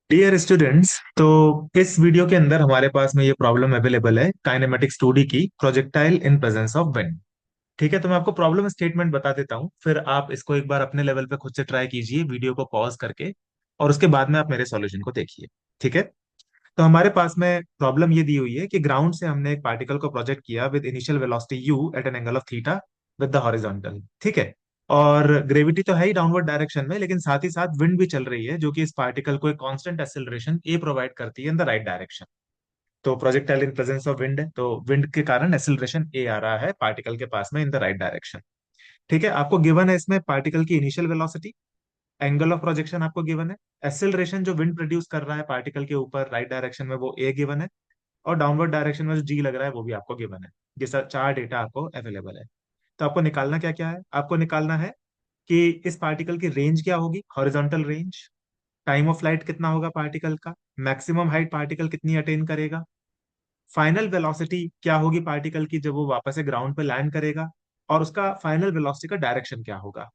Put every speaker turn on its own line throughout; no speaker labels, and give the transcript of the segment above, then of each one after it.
Dear students, तो इस video के अंदर हमारे पास में ये प्रॉब्लम अवेलेबल है काइनेमेटिक्स 2D की projectile in presence of wind. ठीक है, तो मैं आपको प्रॉब्लम स्टेटमेंट बता देता हूँ, फिर आप इसको एक बार अपने लेवल पे खुद से ट्राई कीजिए वीडियो को पॉज करके, और उसके बाद में आप मेरे सॉल्यूशन को देखिए। ठीक है, तो हमारे पास में प्रॉब्लम ये दी हुई है कि ग्राउंड से हमने एक पार्टिकल को प्रोजेक्ट किया with initial velocity u at an angle of theta with the horizontal. ठीक है, और ग्रेविटी तो है ही डाउनवर्ड डायरेक्शन में, लेकिन साथ ही साथ विंड भी चल रही है जो कि इस पार्टिकल को एक कांस्टेंट एक्सेलरेशन ए प्रोवाइड करती है इन द राइट डायरेक्शन। तो projectile in presence of wind है, तो विंड के कारण एक्सेलरेशन ए आ रहा है पार्टिकल के पास में इन द राइट डायरेक्शन। ठीक है, आपको गिवन है इसमें पार्टिकल की initial velocity, angle of projection आपको गिवन है, एक्सेलरेशन जो विंड प्रोड्यूस कर रहा है पार्टिकल के ऊपर राइट डायरेक्शन में वो ए गिवन है, और डाउनवर्ड डायरेक्शन में जो जी लग रहा है वो भी आपको गिवन है। ये सर चार डेटा आपको अवेलेबल है। तो आपको निकालना क्या क्या है, आपको निकालना है कि इस पार्टिकल की रेंज क्या होगी, horizontal range, time of flight कितना होगा पार्टिकल का, मैक्सिमम हाइट पार्टिकल कितनी अटेन करेगा, फाइनल वेलोसिटी क्या होगी पार्टिकल की जब वो वापस से ग्राउंड पे लैंड करेगा, और उसका फाइनल वेलोसिटी का डायरेक्शन क्या होगा।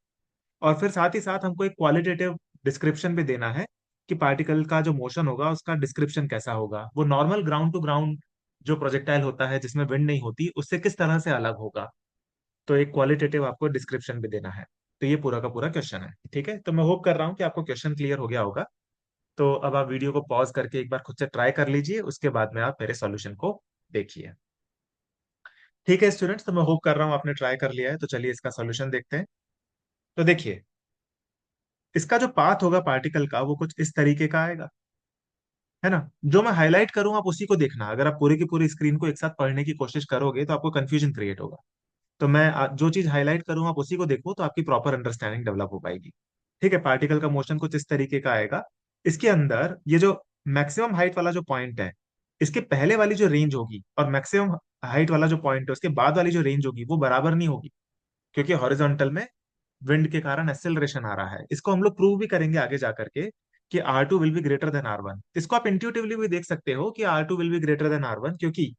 और फिर साथ ही साथ हमको एक क्वालिटेटिव डिस्क्रिप्शन भी देना है कि पार्टिकल का जो मोशन होगा उसका डिस्क्रिप्शन कैसा होगा, वो नॉर्मल ग्राउंड टू ग्राउंड जो प्रोजेक्टाइल होता है जिसमें विंड नहीं होती उससे किस तरह से अलग होगा। तो एक क्वालिटेटिव आपको डिस्क्रिप्शन भी देना है। तो ये पूरा का पूरा क्वेश्चन है। ठीक है, तो मैं होप कर रहा हूँ कि आपको क्वेश्चन क्लियर हो गया होगा। तो अब आप वीडियो को पॉज करके एक बार खुद से ट्राई कर लीजिए, उसके बाद में आप मेरे सॉल्यूशन को देखिए। ठीक है स्टूडेंट्स, तो मैं होप कर रहा हूँ आपने ट्राई कर लिया है, तो चलिए इसका सॉल्यूशन देखते हैं। तो देखिए, इसका जो पाथ होगा पार्टिकल का वो कुछ इस तरीके का आएगा, है ना। जो मैं हाईलाइट करूं आप उसी को देखना, अगर आप पूरी की पूरी स्क्रीन को एक साथ पढ़ने की कोशिश करोगे तो आपको कंफ्यूजन क्रिएट होगा। तो मैं जो चीज हाईलाइट करूं आप उसी को देखो, तो आपकी प्रॉपर अंडरस्टैंडिंग डेवलप हो पाएगी। ठीक है, पार्टिकल का मोशन कुछ इस तरीके का आएगा। इसके अंदर ये जो मैक्सिमम हाइट वाला जो पॉइंट है, इसके पहले वाली जो रेंज होगी और मैक्सिमम हाइट वाला जो पॉइंट है उसके बाद वाली जो रेंज होगी वो बराबर नहीं होगी, क्योंकि हॉरिजॉन्टल में विंड के कारण एक्सेलरेशन आ रहा है। इसको हम लोग प्रूव भी करेंगे आगे जाकर के कि R2 will be greater than R1। इसको आप इंट्यूटिवली भी देख सकते हो कि R2 will be greater than R1, क्योंकि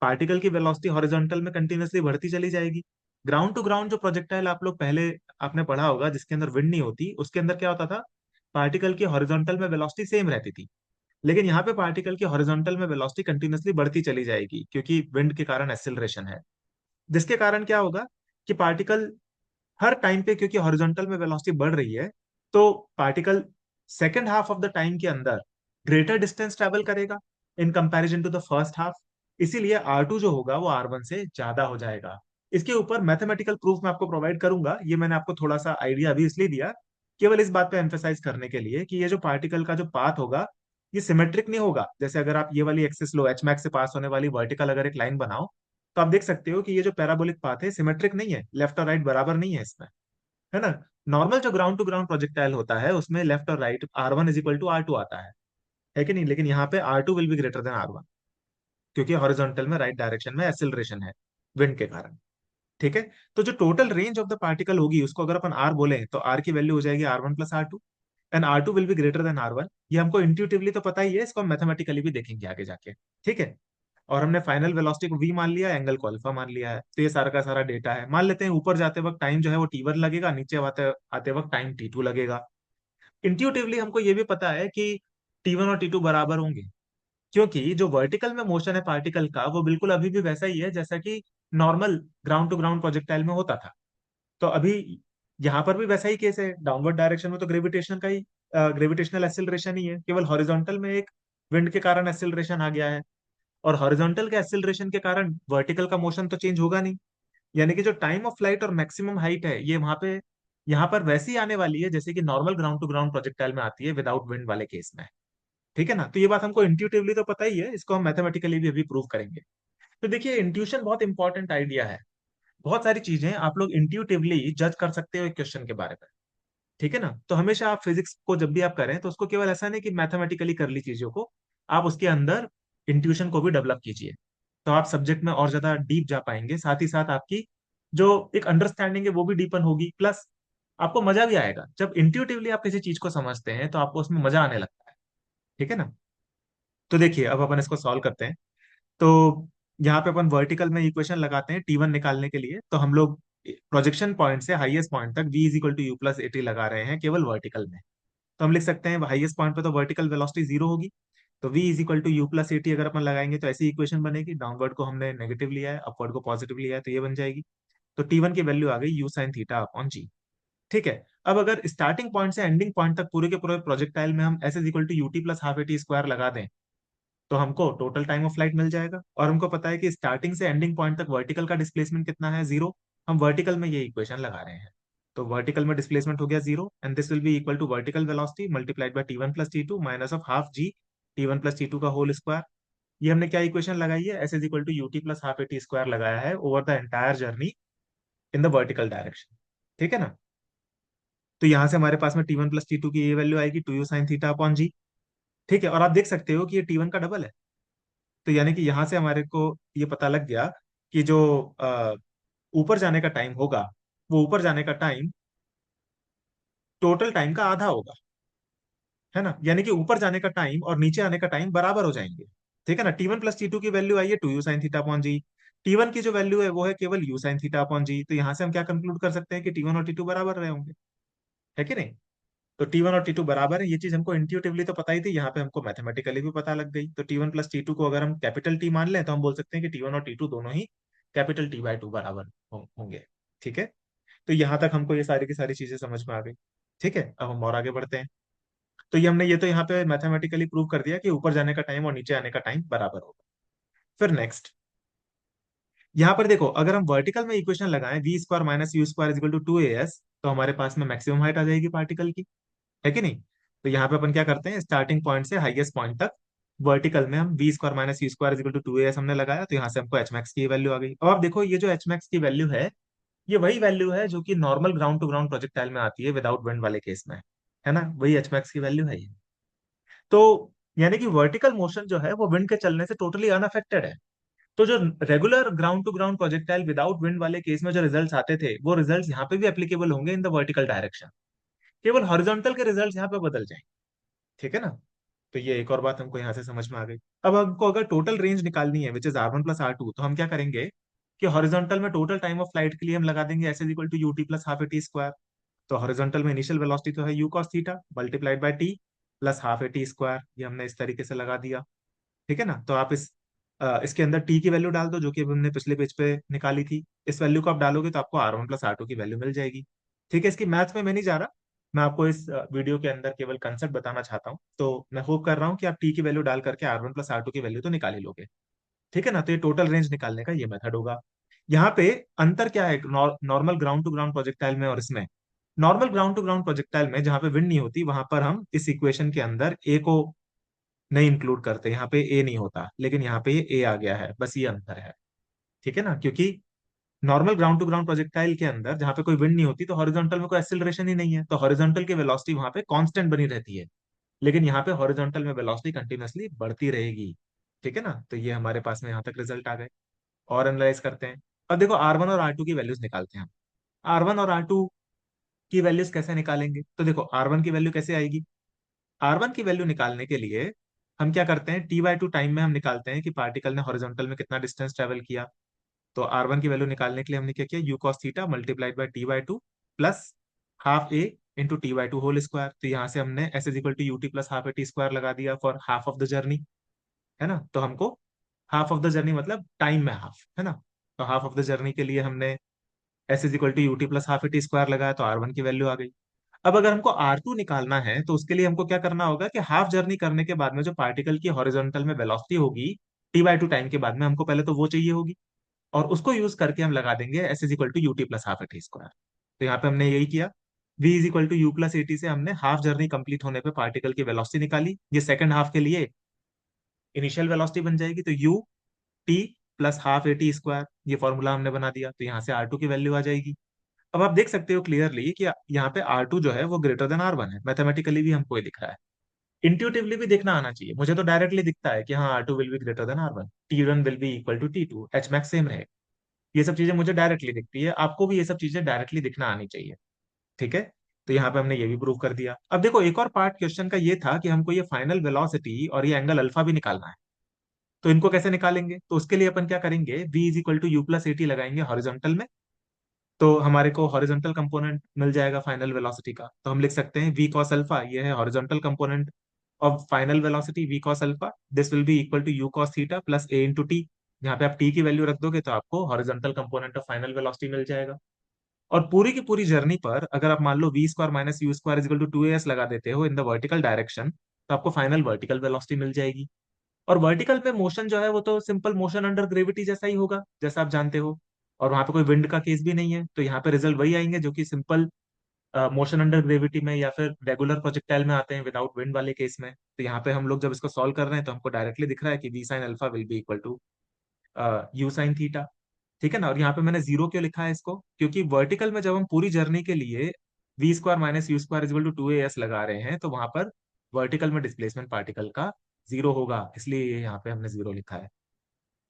पार्टिकल की वेलोसिटी हॉरिजॉन्टल में कंटिन्यूअसली बढ़ती चली जाएगी। ग्राउंड टू ग्राउंड जो प्रोजेक्टाइल आप लोग पहले आपने पढ़ा होगा जिसके अंदर विंड नहीं होती, उसके अंदर क्या होता था, पार्टिकल की हॉरिजॉन्टल में वेलोसिटी सेम रहती थी। लेकिन यहाँ पे पार्टिकल की हॉरिजॉन्टल में वेलोसिटी कंटिन्यूअसली बढ़ती चली जाएगी क्योंकि विंड के कारण एक्सेलरेशन है। जिसके कारण क्या होगा कि पार्टिकल हर टाइम पे, क्योंकि हॉरिजॉन्टल में वेलोसिटी बढ़ रही है, तो particle second half of the time के अंदर ग्रेटर डिस्टेंस ट्रेवल करेगा in comparison to the first half. इसीलिए R2 जो होगा वो R1 से ज्यादा हो जाएगा। इसके ऊपर मैथमेटिकल प्रूफ मैं आपको प्रोवाइड करूंगा, ये मैंने आपको थोड़ा सा आइडिया अभी इसलिए दिया केवल इस बात पे एम्फेसाइज करने के लिए कि ये जो पार्टिकल का जो पाथ होगा ये सिमेट्रिक नहीं होगा। जैसे अगर आप ये वाली एक्सिस लो, एच मैक्स से पास होने वाली वर्टिकल अगर एक लाइन बनाओ, तो आप देख सकते हो कि ये जो पैराबोलिक पाथ है सिमेट्रिक नहीं है, लेफ्ट और राइट बराबर नहीं है इसमें, है ना। नॉर्मल जो ग्राउंड टू ग्राउंड प्रोजेक्टाइल होता है उसमें लेफ्ट और right R1 is equal to R2 आता है कि नहीं, लेकिन यहाँ पे R2 will be greater than R1, क्योंकि हॉरिजॉन्टल में राइट डायरेक्शन में एक्सिलरेशन है विंड के कारण। ठीक है, तो जो total range of the particle होगी उसको अगर अपन R बोले तो R की वैल्यू हो जाएगी R1 plus R2, and R2 will be greater than R1। ये हमको इंट्यूटिवली तो पता ही है, इसको हम मैथमेटिकली भी देखेंगे आगे जाके। ठीक है, और हमने फाइनल वेलोसिटी को v मान लिया, एंगल को अल्फा मान लिया है, तो ये सारा का सारा डेटा है। मान लेते हैं ऊपर जाते वक्त टाइम जो है वो T1 लगेगा, नीचे आते आते वक्त टाइम T2 लगेगा। इंट्यूटिवली हमको ये भी पता है कि T1 और T2 बराबर होंगे, क्योंकि जो वर्टिकल में मोशन है पार्टिकल का वो बिल्कुल अभी भी वैसा ही है जैसा कि normal ground to ground projectile में होता था। तो अभी यहाँ पर भी वैसा ही केस है, डाउनवर्ड डायरेक्शन में तो ग्रेविटेशन का ही ग्रेविटेशनल एक्सिलरेशन ही है, केवल हॉरिजॉन्टल में एक विंड के कारण एक्सिलरेशन आ गया है। और हॉरिजॉन्टल के एक्सिलरेशन के कारण वर्टिकल का मोशन तो चेंज होगा नहीं, यानी कि जो टाइम ऑफ फ्लाइट और मैक्सिमम हाइट है ये वहां पे यहाँ पर वैसी आने वाली है जैसे कि normal ground to ground projectile में आती है विदाउट विंड वाले केस में। ठीक है ना, तो ये बात हमको इंट्यूटिवली तो पता ही है, इसको हम मैथमेटिकली भी अभी प्रूव करेंगे। तो देखिए, इंट्यूशन बहुत इंपॉर्टेंट आइडिया है। बहुत सारी चीजें आप लोग इंट्यूटिवली जज कर सकते हो एक क्वेश्चन के बारे में। ठीक है ना, तो हमेशा आप फिजिक्स को जब भी आप करें तो उसको केवल ऐसा नहीं कि मैथमेटिकली कर ली चीजों को, आप उसके अंदर इंट्यूशन को भी डेवलप कीजिए। तो आप सब्जेक्ट में और ज्यादा डीप जा पाएंगे, साथ ही साथ आपकी जो एक अंडरस्टैंडिंग है वो भी डीपन होगी, प्लस आपको मजा भी आएगा जब इंट्यूटिवली आप किसी चीज को समझते हैं तो आपको उसमें मजा आने लगता है। ठीक है ना, तो देखिए अब अपन इसको सॉल्व करते हैं। तो यहाँ पे अपन वर्टिकल में इक्वेशन लगाते हैं T1 निकालने के लिए, तो हम लोग प्रोजेक्शन पॉइंट से हाईएस्ट पॉइंट तक v is equal to u plus a t लगा रहे हैं केवल वर्टिकल में। तो हम लिख सकते हैं हाईएस्ट पॉइंट पे तो वर्टिकल वेलोसिटी जीरो होगी, तो v is equal to u plus a t अगर अपन लगाएंगे तो ऐसी इक्वेशन बनेगी, डाउनवर्ड को हमने नेगेटिव लिया है, अपवर्ड को पॉजिटिव लिया है, तो ये बन जाएगी। तो T1 की वैल्यू आ गई u sine theta upon g. ठीक है। अब अगर स्टार्टिंग पॉइंट से एंडिंग पॉइंट तक पूरे के पूरे प्रोजेक्टाइल में हम s is equal to u t plus half a t square लगा दें, तो हमको टोटल टाइम ऑफ फ्लाइट मिल जाएगा। और हमको पता है कि स्टार्टिंग से एंडिंग पॉइंट तक वर्टिकल का डिस्प्लेसमेंट कितना है, जीरो। हम वर्टिकल में ये इक्वेशन लगा रहे हैं, तो वर्टिकल में डिस्प्लेसमेंट हो गया zero, and this will be equal to vertical velocity multiplied by T1 plus T2 minus of half g T1 plus T2 का होल स्क्वायर। ये हमने क्या इक्वेशन लगाई है, s is equal to u t plus half a t square लगाया है over the entire journey in the vertical direction. ठीक है ना। तो यहां से हमारे पास में T1 प्लस T2 की ये वैल्यू आएगी two u sine theta upon g. ठीक है। और आप देख सकते हो कि ये T1 का डबल है, तो यानी कि यहां से हमारे को ये पता लग गया कि जो ऊपर जाने का टाइम होगा, वो ऊपर जाने का टाइम टोटल टाइम का आधा होगा, है ना। यानी कि ऊपर जाने का टाइम और नीचे आने का टाइम बराबर हो जाएंगे। ठीक है ना। T1 प्लस T2 की वैल्यू आई है two u sine theta upon g. T1 की जो वैल्यू है वो है केवल u sine theta upon g, तो यहां से हम क्या कंक्लूड कर सकते हैं कि T1 और T2 बराबर रहे होंगे, है कि नहीं। तो T1 और T2 बराबर है, ये चीज हमको इंट्यूटिवली तो पता ही थी, यहाँ पे हमको मैथमेटिकली भी पता लग गई। तो T1 प्लस T2 को अगर हम कैपिटल टी मान लें तो हम बोल सकते हैं कि T1 और T2 दोनों ही कैपिटल टी बाई टू बराबर होंगे। ठीक है। तो यहाँ तक हमको ये सारी की सारी चीजें समझ में आ गई। ठीक है। अब हम और आगे बढ़ते हैं। तो ये हमने ये तो यहाँ पे मैथमेटिकली प्रूव कर दिया कि ऊपर जाने का टाइम और नीचे आने का टाइम बराबर होगा। फिर नेक्स्ट, यहाँ पर देखो, अगर हम वर्टिकल में इक्वेशन लगाएं v square minus u square is equal to two a s, तो हमारे पास में मैक्सिमम हाइट आ जाएगी पार्टिकल की, है कि नहीं। तो यहाँ पे अपन क्या करते हैं, स्टार्टिंग पॉइंट से हाईएस्ट पॉइंट तक वर्टिकल में हम v square minus u square equal to two s हमने लगाया, तो यहाँ से हमको एच मैक्स की वैल्यू आ गई। अब आप देखो ये जो एच मैक्स की वैल्यू है वही वैल्यू है जो कि normal ground to ground projectile में आती है विदाउट विंड वाले केस में, है ना। वही एच मैक्स की वैल्यू है ये। तो यानी कि वर्टिकल मोशन जो है वो विंड के चलने से टोटली अनअफेक्टेड है। तो जो regular ground to ground projectile without wind वाले केस में जो रिजल्ट्स आते थे, वो रिजल्ट्स यहाँ पे भी एप्लीकेबल होंगे इन द वर्टिकल डायरेक्शन। केवल हॉरिजॉन्टल के रिजल्ट्स यहाँ पे बदल जाएंगे। ठीक है ना। तो ये एक और बात हमको यहाँ से समझ में आ गई। अब हमको अगर टोटल रेंज निकालनी है which is R1 plus R2, तो हम क्या करेंगे कि हॉरिजॉन्टल में टोटल टाइम ऑफ फ्लाइट के लिए हम लगा देंगे s is equal to u t plus half a t square. तो हॉरिजॉन्टल में इनिशियल वेलोसिटी तो है u cos theta multiplied by t plus half a t square, ये हमने इस तरीके से लगा दिया। ठीक है ना। तो आप इसके अंदर टी की वैल्यू डाल दो जो कि हमने पिछले पेज पे निकाली थी। इस वैल्यू को आप डालोगे तो आपको R1 प्लस R2 की वैल्यू मिल जाएगी। ठीक है। इसकी मैथ में मैं नहीं जा रहा, मैं आपको इस वीडियो के अंदर केवल कंसेप्ट बताना चाहता हूँ। तो मैं होप कर रहा हूँ कि आप टी की वैल्यू डाल करके R1 प्लस R2 की वैल्यू तो निकाल ही लोगे। ठीक है ना। तो ये टोटल रेंज निकालने का ये मेथड होगा। यहाँ पे अंतर क्या है normal ground to ground projectile में और इसमें। Normal ground to ground projectile में जहां पे विंड नहीं होती वहां पर हम इस इक्वेशन के अंदर ए को नहीं इंक्लूड करते, यहाँ पे ए नहीं होता, लेकिन यहाँ पे ये ए आ गया है, बस ये अंतर है। ठीक है ना। क्योंकि normal ground to ground projectile के अंदर जहां पे कोई विंड नहीं होती तो हॉरिजॉन्टल में कोई एक्सिलरेशन ही नहीं है, तो हॉरिजॉन्टल की वेलोसिटी वहां पे कांस्टेंट बनी रहती है। लेकिन यहाँ पे हॉरिजॉन्टल में वेलोसिटी कंटिन्यूअसली बढ़ती रहेगी। ठीक है ना। तो ये हमारे पास में यहाँ तक रिजल्ट आ गए। और एनालाइज करते हैं। अब देखो R1 और R2 की वैल्यूज निकालते हैं हम। R1 और R2 की वैल्यूज कैसे निकालेंगे, तो देखो R1 की वैल्यू कैसे आएगी। R1 की वैल्यू निकालने के लिए हम क्या करते हैं, T/2 टाइम में हम निकालते हैं कि पार्टिकल ने हॉरिजॉन्टल में कितना डिस्टेंस ट्रेवल किया। तो R1 की वैल्यू निकालने के लिए हमने क्या किया, u cos theta multiplied by T/2 plus half a into T/2 whole square. तो यहाँ से हमने s is equal to u t plus half a t square लगा दिया for half of the journey, है ना। तो हमको हाफ ऑफ द जर्नी मतलब टाइम में हाफ, है ना। तो हाफ ऑफ द जर्नी के लिए हमने s is equal to u t plus half a t square लगाया, तो R1 की वैल्यू आ गई। अब अगर हमको R2 निकालना है तो उसके लिए हमको क्या करना होगा कि हाफ जर्नी करने के बाद में जो पार्टिकल की हॉरिजॉन्टल में वेलोसिटी होगी T/2 टाइम के बाद में, हमको पहले तो वो चाहिए होगी, और उसको यूज करके हम लगा देंगे s is equal to u t plus half a t square. तो यहाँ पे हमने यही किया, v is equal to u plus a t से हमने हाफ जर्नी कंप्लीट होने पे पार्टिकल की वेलोसिटी निकाली। ये सेकंड हाफ के लिए इनिशियल वेलोसिटी बन जाएगी, तो you t plus half a t square, ये फॉर्मूला हमने बना दिया। तो यहाँ से R2 की वैल्यू आ जाएगी। अब आप देख सकते हो क्लियरली कि यहाँ पे R2 जो है वो ग्रेटर देन R1 है, मैथमेटिकली भी हमको ये दिख रहा है। इंट्यूटिवली भी देखना आना चाहिए, मुझे तो डायरेक्टली दिखता है कि हाँ R2 will be greater than R1, T1 will be equal to T2, h max same रहेगा। ये सब चीजें मुझे डायरेक्टली दिखती है, आपको भी ये सब चीजें डायरेक्टली दिखना आनी चाहिए। ठीक है। तो यहाँ पे हमने ये भी प्रूव कर दिया। अब देखो एक और पार्ट क्वेश्चन का ये था कि हमको ये फाइनल वेलोसिटी और ये एंगल अल्फा भी निकालना है। तो इनको कैसे निकालेंगे, तो उसके लिए अपन क्या करेंगे, v is equal to u plus a t लगाएंगे हॉरिजॉन्टल में। तो हमारे को हॉरिजॉन्टल कंपोनेंट मिल जाएगा फाइनल वेलोसिटी का, तो हम लिख सकते हैं वी कॉस अल्फा, ये है horizontal component of final velocity v cos alpha, this will be equal to u cos theta plus a into t. यहाँ पे आप टी की वैल्यू रख दोगे तो आपको horizontal component of final velocity मिल जाएगा। और पूरी की पूरी जर्नी पर अगर आप मान लो v square minus u square equal to 2as लगा देते हो इन द वर्टिकल डायरेक्शन, तो आपको फाइनल वर्टिकल वेलोसिटी मिल जाएगी। और वर्टिकल पे मोशन जो है वो तो सिंपल मोशन अंडर ग्रेविटी जैसा ही होगा, जैसा आप जानते हो। और वहां पे कोई विंड का केस भी नहीं है, तो यहाँ पे रिजल्ट वही आएंगे जो कि सिंपल मोशन अंडर ग्रेविटी में या फिर रेगुलर प्रोजेक्टाइल में आते हैं विदाउट विंड वाले केस में। तो यहाँ पे हम लोग जब इसको सॉल्व कर रहे हैं तो हमको डायरेक्टली दिख रहा है कि v sine alpha will be equal to u sine theta. ठीक है ना। और यहाँ पे मैंने जीरो क्यों लिखा है इसको, क्योंकि वर्टिकल में जब हम पूरी जर्नी के लिए v square minus u square equal to 2as लगा रहे हैं, तो वहां पर वर्टिकल में डिस्प्लेसमेंट पार्टिकल का जीरो होगा, इसलिए यहाँ पे हमने जीरो लिखा है।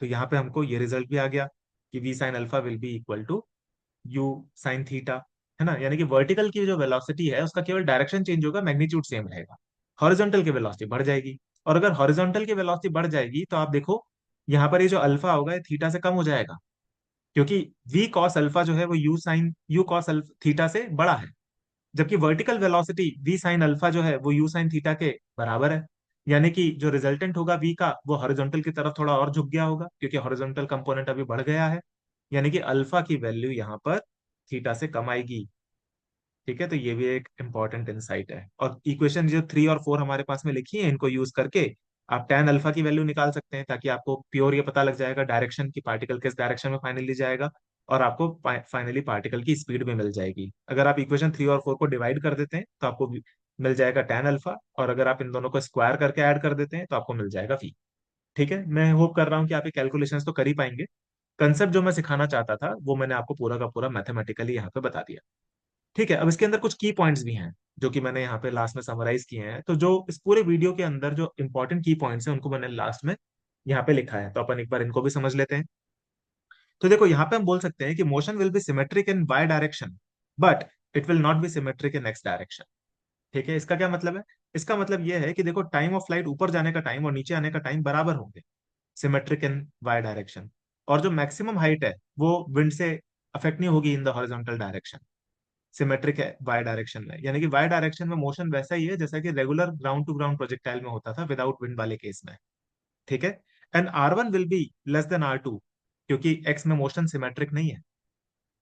तो यहाँ पे हमको ये रिजल्ट भी आ गया कि v sine alpha will be equal to u sine theta, है ना। यानी कि वर्टिकल की जो वेलोसिटी है उसका केवल डायरेक्शन चेंज होगा, मैग्नीट्यूड सेम रहेगा। हॉरिजॉन्टल की वेलोसिटी बढ़ जाएगी, और अगर हॉरिजॉन्टल की वेलोसिटी बढ़ जाएगी तो आप देखो यहाँ पर ये जो अल्फा होगा ये थीटा से कम हो जाएगा, क्योंकि वी कॉस अल्फा जो है वो यू कॉस थीटा से बड़ा है। जबकि vertical velocity v sine alpha जो है वो यू साइन थीटा के बराबर है। यानी कि जो रिजल्टेंट होगा वी का वो हॉरिजॉन्टल की तरफ थोड़ा और झुक गया होगा, क्योंकि हॉरिजॉन्टल कंपोनेंट अभी बढ़ गया है। यानी कि अल्फा की वैल्यू यहाँ पर थीटा से कम आएगी। ठीक है, तो ये भी एक इंपॉर्टेंट इंसाइट है। और इक्वेशन जो 3 और 4 हमारे पास में लिखी है, इनको यूज करके आप tan अल्फा की वैल्यू निकाल सकते हैं, ताकि आपको प्योर ये पता लग जाएगा डायरेक्शन की, पार्टिकल किस डायरेक्शन में फाइनली जाएगा। और आपको फाइनली पार्टिकल की स्पीड भी मिल जाएगी। अगर आप इक्वेशन 3 और 4 को डिवाइड कर देते हैं तो आपको मिल जाएगा tan अल्फा, और अगर आप इन दोनों को स्क्वायर करके ऐड कर देते हैं तो आपको मिल जाएगा v। ठीक है, मैं होप कर रहा हूँ कि आप ये कैलकुलेशंस तो कर ही पाएंगे। कंसेप्ट जो मैं सिखाना चाहता था वो मैंने आपको पूरा का पूरा मैथमेटिकली यहाँ पे बता दिया। ठीक है, अब इसके अंदर कुछ की पॉइंट्स भी हैं जो कि मैंने यहाँ पे लास्ट में समराइज किए हैं। तो जो इस पूरे वीडियो के अंदर जो इंपॉर्टेंट की पॉइंट्स हैं उनको मैंने लास्ट में यहाँ पे लिखा है, तो अपन एक बार इनको भी समझ लेते हैं। तो देखो यहाँ पे हम बोल सकते हैं कि motion will be symmetric in y direction, but it will not be symmetric in x direction. ठीक है, इसका क्या मतलब है? इसका मतलब यह है कि देखो टाइम ऑफ फ्लाइट ऊपर जाने का टाइम और नीचे आने का टाइम बराबर होंगे, सिमेट्रिक इन वाई डायरेक्शन। और जो मैक्सिमम हाइट है वो विंड से अफेक्ट नहीं होगी in the horizontal direction, symmetric है वाई डायरेक्शन में। यानी कि वाई डायरेक्शन में मोशन वैसा ही है जैसा कि regular ground to ground projectile में होता था विदाउट विंड वाले केस में। ठीक है। And R1 will be less than R2, क्योंकि एक्स में मोशन सिमेट्रिक नहीं है,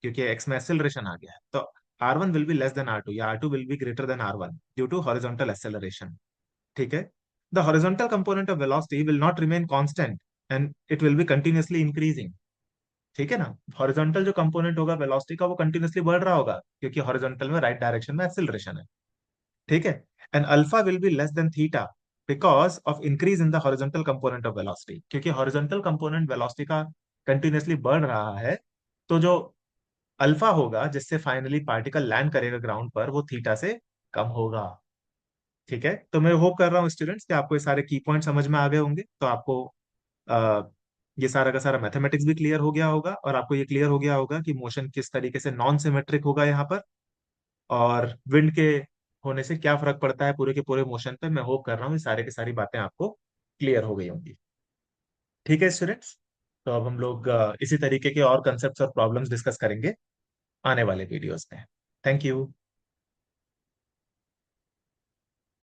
क्योंकि एक्स में एक्सेलरेशन आ गया है। तो R1 will be less than R2 या R2 will be greater than R1 due to horizontal acceleration. ठीक है। The horizontal component of velocity will not remain constant and it will be continuously increasing. ठीक है ना। Horizontal जो component होगा velocity का वो कंटिन्यूअसली बढ़ रहा होगा, क्योंकि हॉरिजॉन्टल में राइट डायरेक्शन में एक्सेलरेशन है। ठीक है। And alpha will be less than theta because of increase in the horizontal component of velocity, क्योंकि हॉरिजॉन्टल कंपोनेंट वेलोसिटी का कंटिन्यूअसली बढ़ रहा है। तो जो अल्फा होगा जिससे फाइनली पार्टिकल लैंड करेगा ग्राउंड पर, वो थीटा से कम होगा। ठीक है, तो मैं होप कर रहा हूँ स्टूडेंट्स कि आपको ये सारे की पॉइंट समझ में आ गए होंगे। तो आपको आ, ये सारा का सारा मैथमेटिक्स भी क्लियर हो गया होगा, और आपको ये क्लियर हो गया होगा कि मोशन किस तरीके से नॉन सिमेट्रिक होगा यहाँ पर, और विंड के होने से क्या फर्क पड़ता है पूरे के पूरे मोशन पे। मैं होप कर रहा हूँ ये सारे की सारी बातें आपको क्लियर हो गई होंगी। ठीक है स्टूडेंट्स, तो अब हम लोग इसी तरीके के और कंसेप्ट्स और प्रॉब्लम्स डिस्कस करेंगे आने वाले वीडियोस में। Thank you.